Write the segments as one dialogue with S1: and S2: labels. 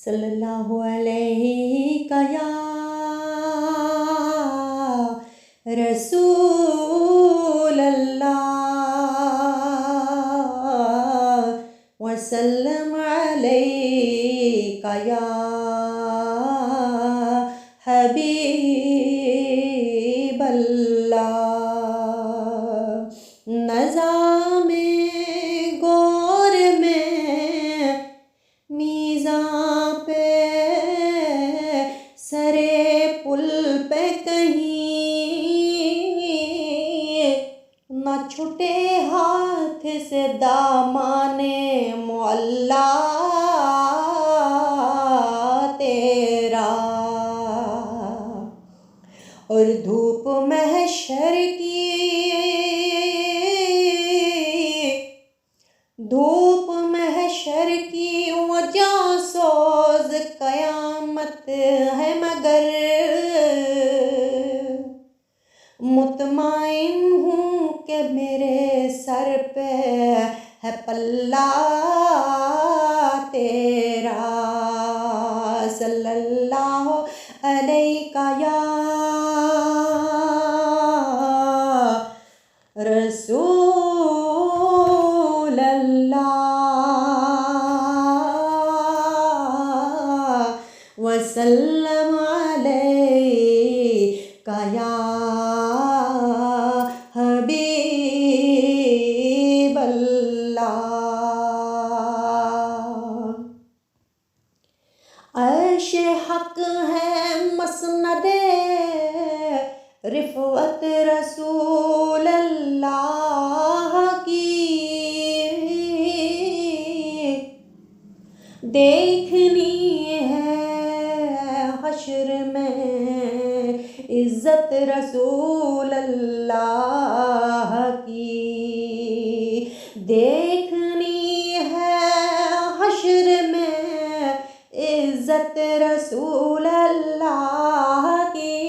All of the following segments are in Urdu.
S1: صلی اللہ علیہ یا رسول اللہ وسلم علیک یا حبیب اللہ۔ نظام گور میں میزاں پہ سرے پل پہ کہیں نہ چھٹے ہاتھ سے دامان معلا تیرا، اور دھوپ محشر کی وجہ سوز قیامت ہے، مگر مطمئن ہوں کہ میرے سر پہ ہے پلہ تیرا۔ صلی اللہ علیہ یا رسول اللہ وسلم علیک یا حبیب اللہ۔ عرش حق ہے مسند رفعت رسول اللہ کی، دیکھنی ہے حشر میں عزت رسول اللہ کی، دیکھنی ہے حشر میں عزت رسول اللہ کی،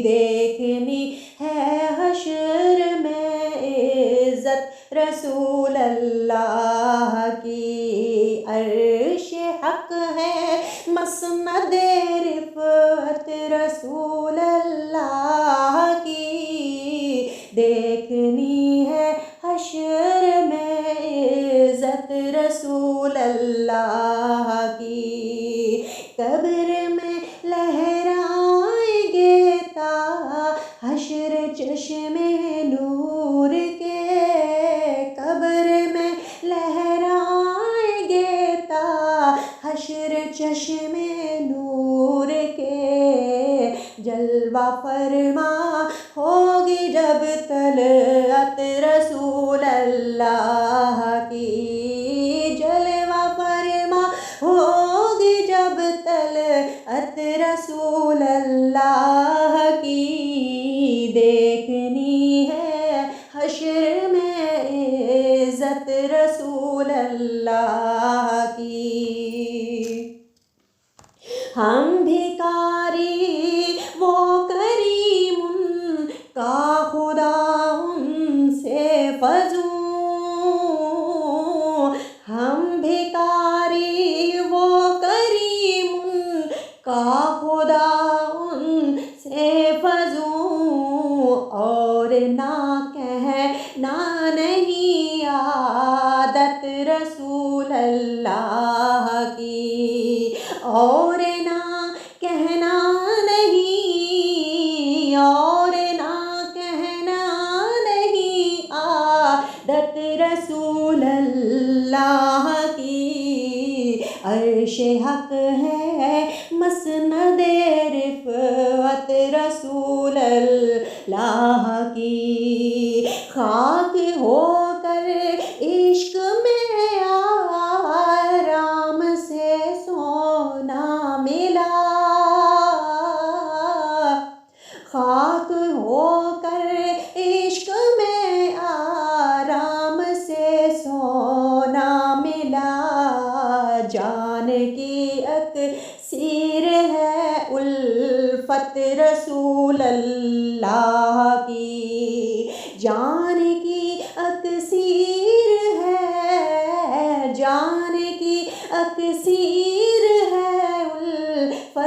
S1: دیکھنی ہے حشر میں عزت رسول اللہ کی۔ عرش حق ہے مسند رفعت رسول اللہ کی، دیکھنی ہے حشر میں عزت رسول اللہ کی۔ قبر میں لہرائیں گے تا حشر چشم نور کے، قبر میں لہرائیں گے تا حشر چشم نور کے، جلوہ فرما ہوگی جب طلعت رسول اللہ کی، جلوہ فرما ہوگی جب طلعت رسول اللہ کی، دیکھنی ہے حشر میں عزت رسول اللہ کی۔ ہم بھکاری وہ کریم ان کا خدا ان سے فزوں، ہم بھکاری وہ کریم ان کا خدا ان سے فزوں، اور نہ کہنا نہیں عادت رسول اللہ کی، اور نہ کہنا نہیں، اور نہ کہنا نہیں عادت رسول اللہ کی۔ عرش حق ہے مسند رفعت رسول اللہ کی، خاک ہو کر عشق میں آرام سے سونا ملا، خاک ہو کر عشق میں آرام سے سونا ملا، جان کی اکسیر ہے الفت رسول اللہ کی، جان کی اکسیر ہے، جان کی اکسیر ہے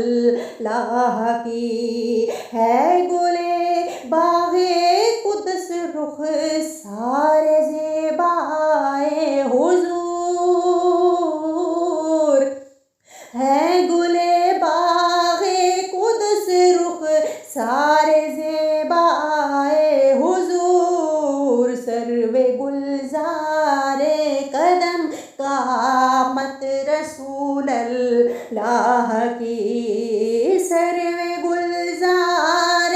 S1: اللہ کی ہے گلے باغے قدس رخ سارے زیبائے حضور ہے گلے باغے قدس رخ سارے زیبائے حضور سروے گلزار قدم قامت رسول اللہ کی سروے گلزار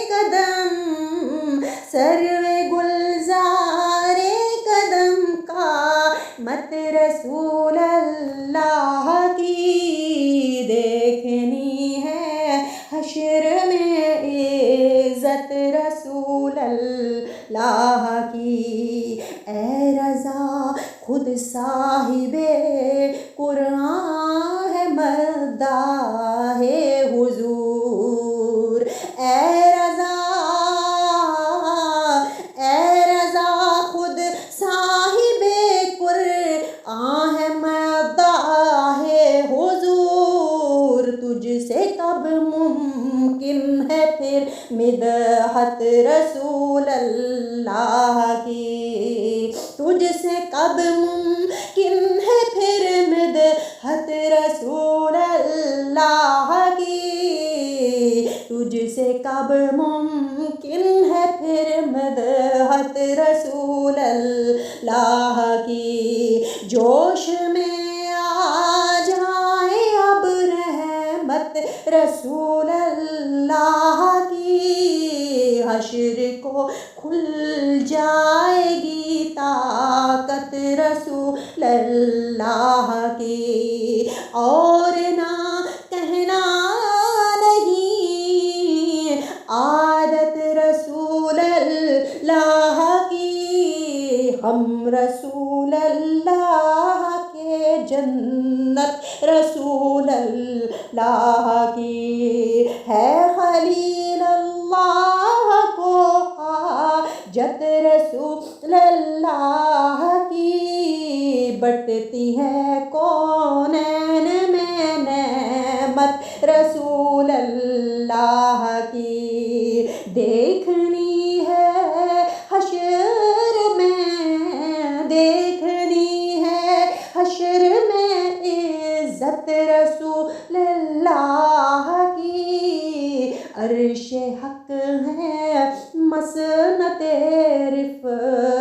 S1: قدم سروے گلزار قدم قامت رسول اللہ کی دیکھنی ہے حشر میں عزت رسول اللہ کی اے رضا خود صاحب قرآن ہے مداح حضور اے رضا خود صاحب قرآن ہے مداح حضور تجھ سے کب ممکن ہے پھر مدحت رسول اللہ کی تجھ سے کب ممکن ہے پھر مدحت رسول اللہ کی تجھ سے کب ممکن ہے پھر مدحت رسول اللہ کی جوش میں آ جائے اب رحمت رسول اللہ کی حشر کو کھل جائے گی طاقت رسول اللہ کی اور نہ کہنا نہیں عادت رسول اللہ کی ہم رسول اللہ کے جنت رسول اللہ کی ہے خلیل اللہ کو حاجت رسول اللہ کی بٹتی ہے کونین میں نعمت رسول اللہ کی دیکھنی ہے حشر میں دیکھنی ہے حشر میں عزت رسول اللہ کی عرش حق ہے مسنت رفعت